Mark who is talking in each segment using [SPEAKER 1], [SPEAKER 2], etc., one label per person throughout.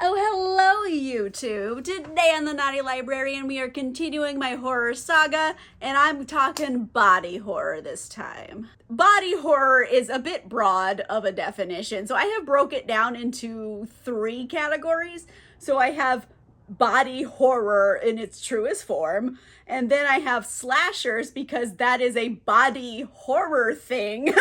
[SPEAKER 1] Oh, hello, YouTube. Today on the Naughty Librarian, we are continuing my horror saga, and I'm talking body horror this time. Body horror is a bit broad of a definition, so I have broke it down into 3 categories. So I have body horror in its truest form, and then I have slashers because that is a body horror thing.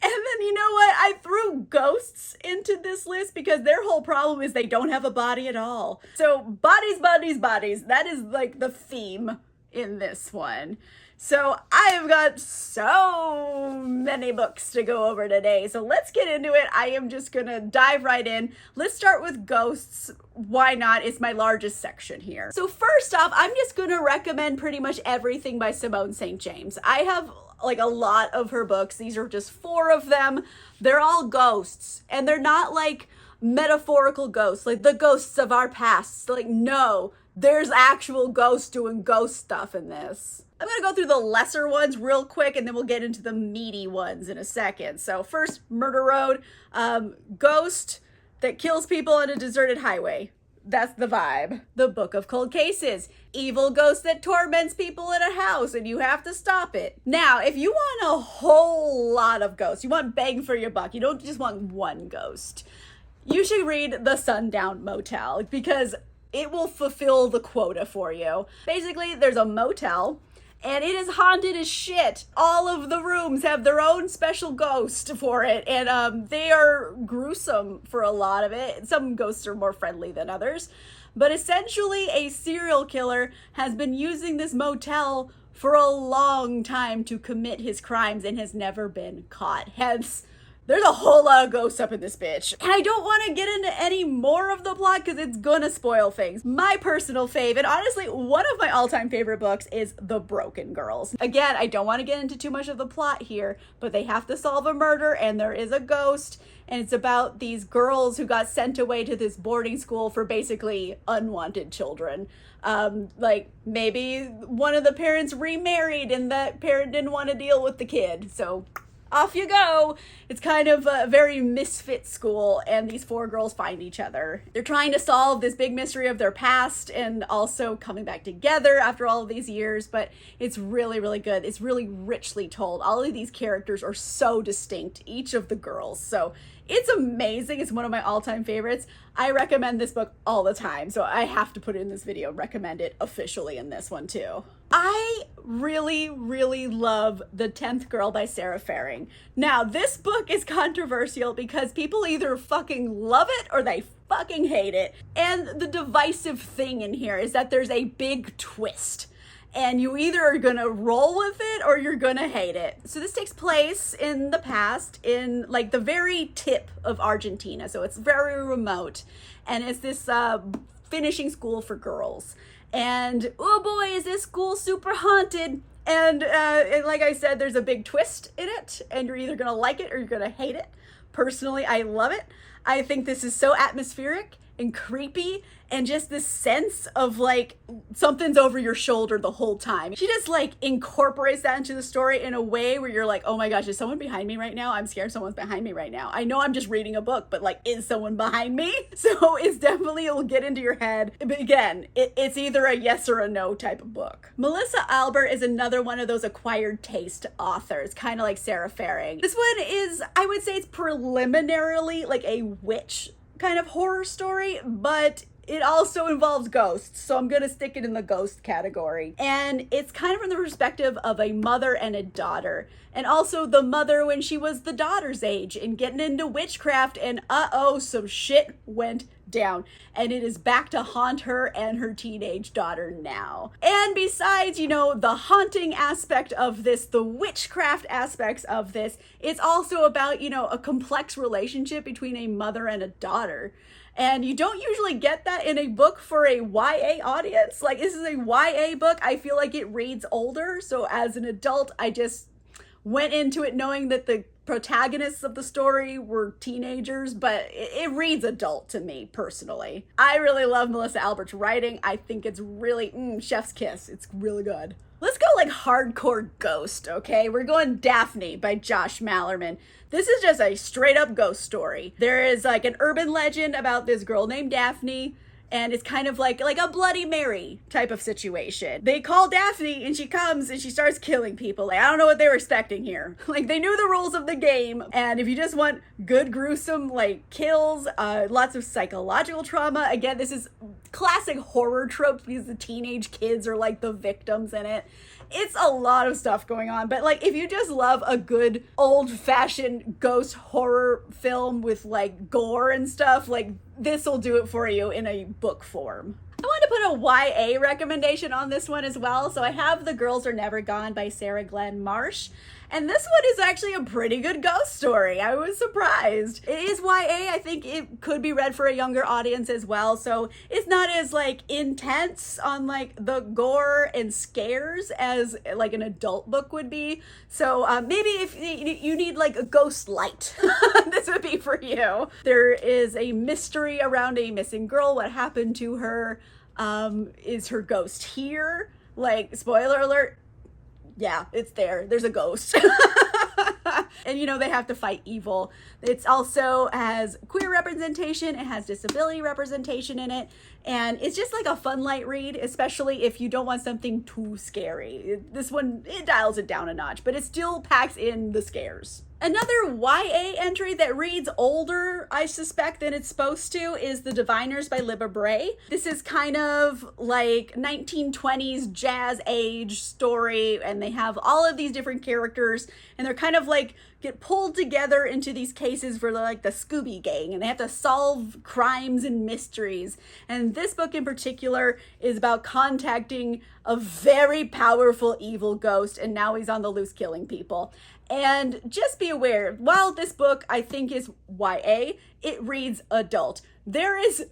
[SPEAKER 1] And then, you know what? I threw ghosts into this list because their whole problem is they don't have a body at all. So bodies, bodies, bodies. That is like the theme in this one. So I've got so many books to go over today. So let's get into it. I am just going to dive right in. Let's start with ghosts. Why not? It's my largest section here. So first off, I'm just going to recommend pretty much everything by Simone St. James. I have like a lot of her books. These are just 4 of them. They're all ghosts, and they're not like metaphorical ghosts, like the ghosts of our past. Like, no, there's actual ghosts doing ghost stuff in this. I'm gonna go through the lesser ones real quick, and then we'll get into the meaty ones in a second. So first, Murder Road, ghost that kills people on a deserted highway. That's the vibe. The Book of Cold Cases. Evil ghost that torments people in a house and you have to stop it. Now, if you want a whole lot of ghosts, you want bang for your buck, you don't just want one ghost, you should read The Sundown Motel because it will fulfill the quota for you. Basically, there's a motel and it is haunted as shit. All of the rooms have their own special ghost for it, and they are gruesome for a lot of it. Some ghosts are more friendly than others. But essentially, a serial killer has been using this motel for a long time to commit his crimes and has never been caught. Hence, there's a whole lot of ghosts up in this bitch. And I don't want to get into any more of the plot because it's gonna spoil things. My personal fave, and honestly, one of my all-time favorite books is The Broken Girls. Again, I don't want to get into too much of the plot here, but they have to solve a murder and there is a ghost. And it's about these girls who got sent away to this boarding school for basically unwanted children. Like maybe one of the parents remarried and that parent didn't want to deal with the kid. So off you go. It's kind of a very misfit school, and these 4 girls find each other. They're trying to solve this big mystery of their past and also coming back together after all of these years, but it's really, really good. It's really richly told. All of these characters are so distinct, each of the girls. So it's amazing. It's one of my all-time favorites. I recommend this book all the time, so I have to put it in this video, recommend it officially in this one too. I really, really love The 10th Girl by Sarah Faring. Now, this book is controversial because people either fucking love it or they fucking hate it. And the divisive thing in here is that there's a big twist. And you either are gonna roll with it or you're gonna hate it. So this takes place in the past, in like the very tip of Argentina. So it's very remote. And it's this finishing school for girls. And oh boy, is this school super haunted. And like I said, there's a big twist in it. And you're either gonna like it or you're gonna hate it. Personally, I love it. I think this is so atmospheric and creepy, and just this sense of like something's over your shoulder the whole time. She just like incorporates that into the story in a way where you're like, oh my gosh, is someone behind me right now? I'm scared someone's behind me right now. I know I'm just reading a book, but like, is someone behind me? So it's definitely, it'll get into your head. But again, it's either a yes or a no type of book. Melissa Albert is another one of those acquired taste authors, kind of like Sarah Faring. This one is, I would say it's preliminarily like a witch kind of horror story, but it also involves ghosts, so I'm gonna stick it in the ghost category. And it's kind of from the perspective of a mother and a daughter, and also the mother when she was the daughter's age and getting into witchcraft, and some shit went down, and it is back to haunt her and her teenage daughter now. And besides, you know, the haunting aspect of this, the witchcraft aspects of this, it's also about, you know, a complex relationship between a mother and a daughter. And you don't usually get that in a book for a YA audience. Like, this is a YA book. I feel like it reads older. So as an adult, I just went into it knowing that the protagonists of the story were teenagers, but it reads adult to me personally. I really love Melissa Albert's writing. I think it's really chef's kiss. It's really good. Let's go like hardcore ghost, okay? We're going Daphne by Josh Malerman. This is just a straight up ghost story. There is like an urban legend about this girl named Daphne, and it's kind of like a Bloody Mary type of situation. They call Daphne and she comes and she starts killing people. Like, I don't know what they were expecting here. Like, they knew the rules of the game, and if you just want good gruesome like kills, lots of psychological trauma, again, this is classic horror tropes because the teenage kids are like the victims in it. It's a lot of stuff going on, but like if you just love a good old-fashioned ghost horror film with like gore and stuff, like this will do it for you in a book form. I want to put a YA recommendation on this one as well. So I have The Girls Are Never Gone by Sarah Glenn Marsh. And this one is actually a pretty good ghost story. I was surprised. It is YA. I think it could be read for a younger audience as well. So it's not as like intense on like the gore and scares as like an adult book would be. So maybe if you need like a ghost light, this would be for you. There is a mystery around a missing girl. What happened to her? Is her ghost here? Like, spoiler alert. Yeah, it's there. There's a ghost. And you know, they have to fight evil. It's also has queer representation, it has disability representation in it, and it's just like a fun light read, especially if you don't want something too scary. This one, it dials it down a notch, but it still packs in the scares. Another YA entry that reads older, I suspect, than it's supposed to is The Diviners by Libba Bray. This is kind of like 1920s jazz age story, and they have all of these different characters, and they're kind of like get pulled together into these cases for like the Scooby Gang, and they have to solve crimes and mysteries. And this book in particular is about contacting a very powerful evil ghost, and now he's on the loose killing people. And just be aware, while this book I think is YA, it reads adult. There is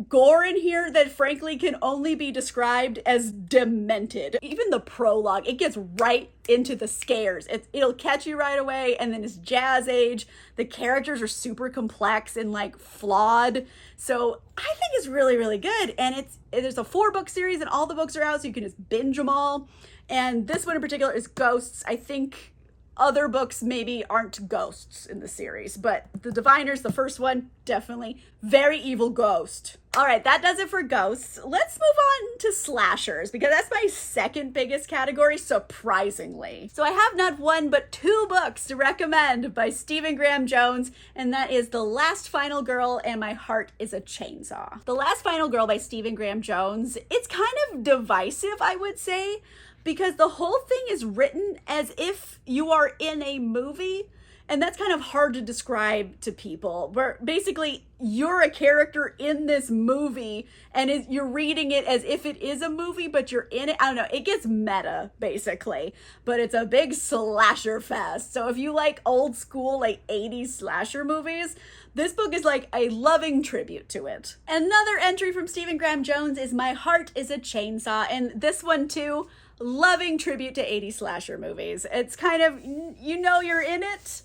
[SPEAKER 1] gore in here that frankly can only be described as demented. Even the prologue, it gets right into the scares. It'll catch you right away, and then it's jazz age. The characters are super complex and like flawed. So I think it's really, really good. And there's a 4-book series and all the books are out, so you can just binge them all. And this one in particular is ghosts. I think other books maybe aren't ghosts in the series, but The Diviners, the first one, definitely very evil ghost. All right, that does it for ghosts. Let's move on to slashers, because that's my second biggest category, surprisingly. So I have not one, but 2 books to recommend by Stephen Graham Jones, and that is The Last Final Girl and My Heart is a Chainsaw. The Last Final Girl by Stephen Graham Jones, it's kind of divisive, I would say, because the whole thing is written as if you are in a movie, and that's kind of hard to describe to people, where basically you're a character in this movie and you're reading it as if it is a movie, but you're in it. I don't know, it gets meta basically, but it's a big slasher fest. So if you like old school like 80s slasher movies, this book is like a loving tribute to it. Another entry from Stephen Graham Jones is My Heart is a Chainsaw, and this one too, loving tribute to 80s slasher movies. It's kind of, you know you're in it,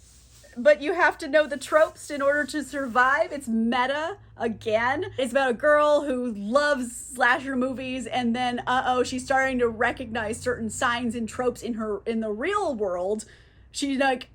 [SPEAKER 1] but you have to know the tropes in order to survive. It's meta again. It's about a girl who loves slasher movies, and then she's starting to recognize certain signs and tropes in the real world. She's like,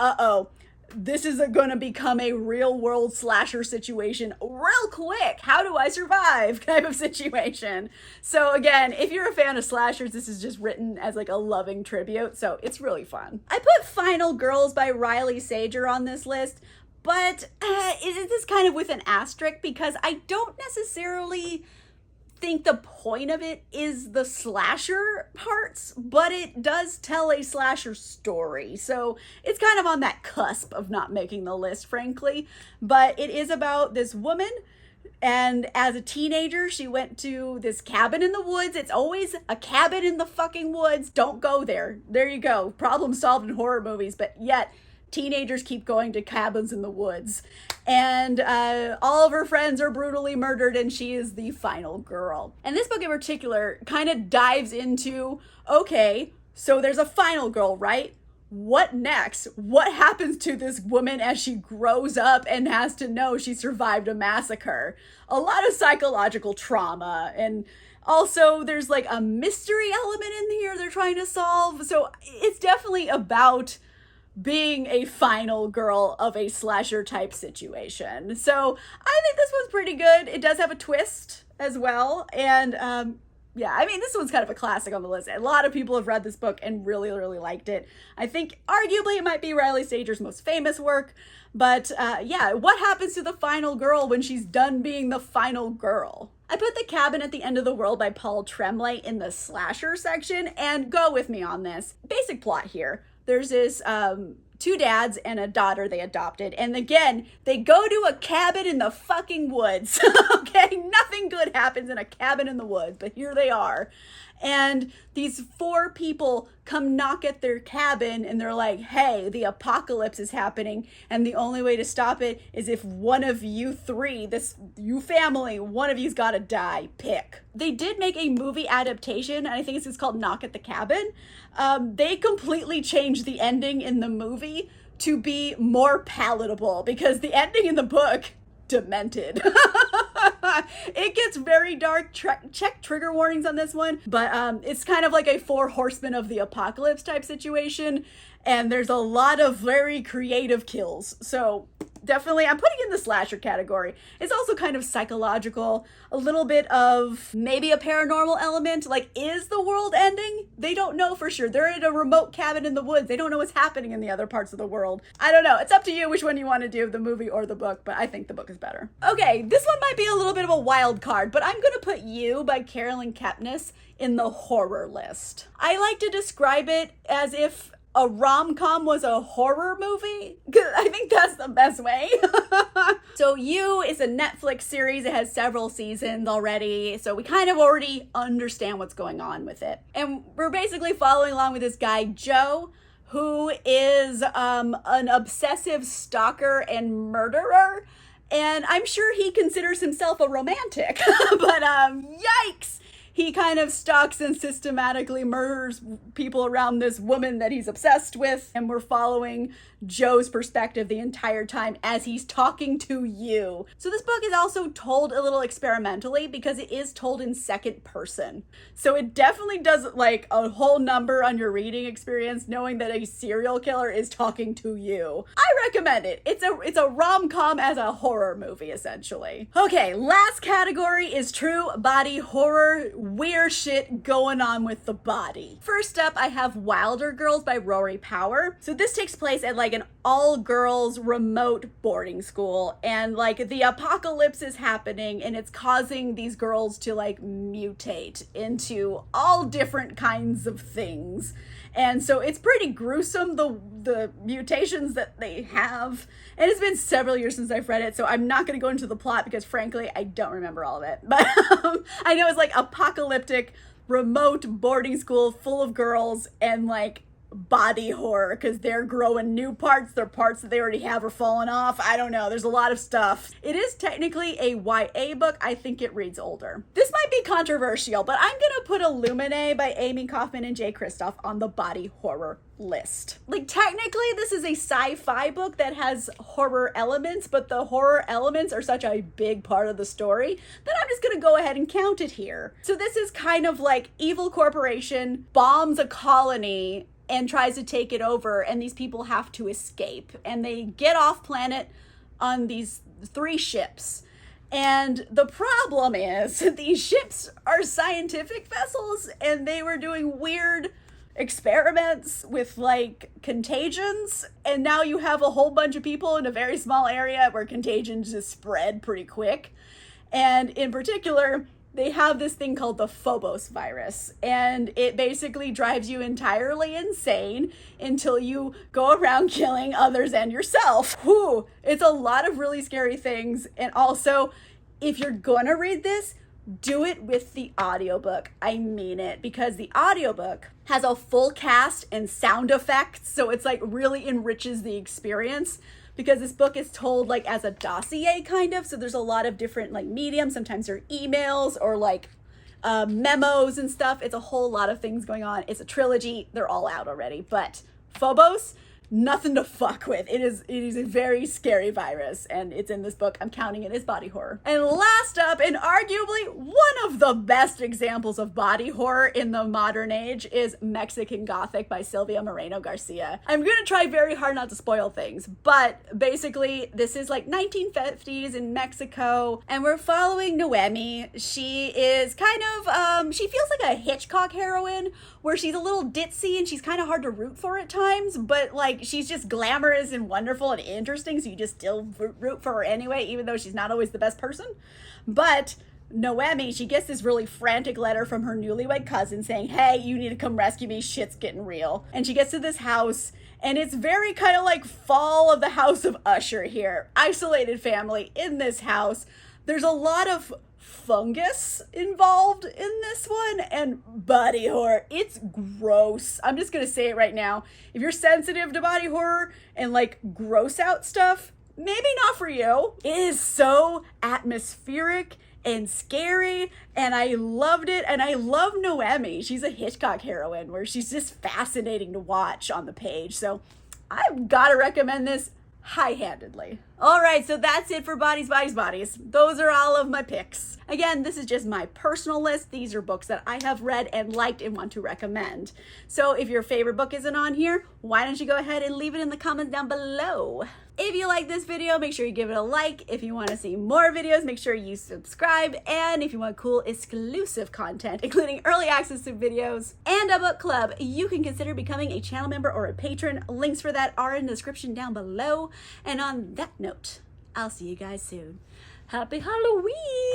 [SPEAKER 1] this is going to become a real world slasher situation real quick. How do I survive type of situation. So again, if you're a fan of slashers, this is just written as like a loving tribute. So it's really fun. I put Final Girls by Riley Sager on this list, but it is kind of with an asterisk because I don't necessarily think the point of it is the slasher parts, but it does tell a slasher story. So it's kind of on that cusp of not making the list, frankly. But it is about this woman, and as a teenager, she went to this cabin in the woods. It's always a cabin in the fucking woods. Don't go there. There you go. Problem solved in horror movies, but yet teenagers keep going to cabins in the woods, and all of her friends are brutally murdered, and she is the final girl. And this book in particular kind of dives into, okay, so there's a final girl, right? what next? What happens to this woman as she grows up and has to know she survived a massacre? A lot of psychological trauma, and also there's like a mystery element in here they're trying to solve. So it's definitely about being a final girl of a slasher type situation. So I think this one's pretty good. It does have a twist as well. And yeah, I mean, this one's kind of a classic on the list. A lot of people have read this book and really, really liked it. I think arguably it might be Riley Sager's most famous work. But yeah, what happens to the final girl when she's done being the final girl? I put The Cabin at the End of the World by Paul Tremblay in the slasher section, and go with me on this. Basic plot here. There's this two dads and a daughter they adopted. And again, they go to a cabin in the fucking woods. Okay, nothing good happens in a cabin in the woods, but here they are. And these four people come knock at their cabin and they're like, hey, the apocalypse is happening. And the only way to stop it is if one of you three, you family, one of you's got to die. Pick. They did make a movie adaptation, and I think it's called Knock at the Cabin. They completely changed the ending in the movie to be more palatable because the ending in the book, demented. It gets very dark. Check trigger warnings on this one, but it's kind of like a Four Horsemen of the Apocalypse type situation, and there's a lot of very creative kills. So definitely, I'm putting it in the slasher category. It's also kind of psychological, a little bit of maybe a paranormal element. Like, is the world ending? They don't know for sure. They're in a remote cabin in the woods. They don't know what's happening in the other parts of the world. I don't know. It's up to you which one you want to do, the movie or the book, but I think the book is better. Okay, this one might be a little bit of a wild card, but I'm going to put You by Carolyn Kepnes in the horror list. I like to describe it as if a rom-com was a horror movie. I think that's the best way. So You is a Netflix series. It has several seasons already. So we kind of already understand what's going on with it. And we're basically following along with this guy, Joe, who is an obsessive stalker and murderer. And I'm sure he considers himself a romantic. But yikes! He kind of stalks and systematically murders people around this woman that he's obsessed with. And we're following Joe's perspective the entire time as he's talking to you. So this book is also told a little experimentally because it is told in second person. So it definitely does like a whole number on your reading experience knowing that a serial killer is talking to you. I recommend it. It's a rom-com as a horror movie, essentially. Okay, last category is true body horror. Weird shit going on with the body. First up, I have Wilder Girls by Rory Power. So this takes place at like an all-girls remote boarding school, and like the apocalypse is happening and it's causing these girls to like mutate into all different kinds of things. And so it's pretty gruesome, the mutations that they have. And it's been several years since I've read it, so I'm not going to go into the plot because frankly, I don't remember all of it. But I know it's like apocalyptic, remote boarding school full of girls and like body horror because they're growing new parts. Their parts that they already have are falling off. I don't know. There's a lot of stuff. It is technically a YA book. I think it reads older. This might be controversial, but I'm going to put Illuminae by Amy Kaufman and Jay Kristoff on the body horror list. Like technically this is a sci-fi book that has horror elements, but the horror elements are such a big part of the story that I'm just going to go ahead and count it here. So this is kind of like evil corporation bombs a colony and tries to take it over, and these people have to escape, and they get off planet on these 3 ships. And the problem is these ships are scientific vessels, and they were doing weird experiments with like contagions, and now you have a whole bunch of people in a very small area where contagions just spread pretty quick. And in particular, they have this thing called the Phobos virus, and it basically drives you entirely insane until you go around killing others and yourself. Whew, it's a lot of really scary things. And also, if you're gonna read this, do it with the audiobook. I mean it, because the audiobook has a full cast and sound effects, so it's like really enriches the experience. Because this book is told like as a dossier kind of, so there's a lot of different like mediums. Sometimes they're emails or like memos and stuff. It's a whole lot of things going on. It's a trilogy. They're all out already, but Phobos, nothing to fuck with. It is a very scary virus, and it's in this book. I'm counting it as body horror. And last up, and arguably one of the best examples of body horror in the modern age, is Mexican Gothic by Silvia Moreno Garcia. I'm gonna try very hard not to spoil things, but basically this is like 1950s in Mexico, and we're following Noemi. She is kind of, she feels like a Hitchcock heroine, where she's a little ditzy and she's kind of hard to root for at times, but like she's just glamorous and wonderful and interesting, so you just still root for her anyway, even though she's not always the best person. But Noemi, she gets this really frantic letter from her newlywed cousin saying, hey, you need to come rescue me, shit's getting real. And she gets to this house, and it's very kind of like Fall of the House of Usher here. Isolated family in this house. There's a lot of fungus involved in this one, and body horror. It's gross. I'm just gonna say it right now. If you're sensitive to body horror and like gross out stuff, maybe not for you. It is so atmospheric and scary, and I loved it. And I love Noemi. She's a Hitchcock heroine where she's just fascinating to watch on the page. So I've gotta recommend this high-handedly. All right, so that's it for Bodies, Bodies, Bodies. Those are all of my picks. Again, this is just my personal list. These are books that I have read and liked and want to recommend. So if your favorite book isn't on here, why don't you go ahead and leave it in the comments down below. If you like this video, make sure you give it a like. If you want to see more videos, make sure you subscribe. And if you want cool exclusive content, including early access to videos and a book club, you can consider becoming a channel member or a patron. Links for that are in the description down below. And on that note, I'll see you guys soon. Happy Halloween!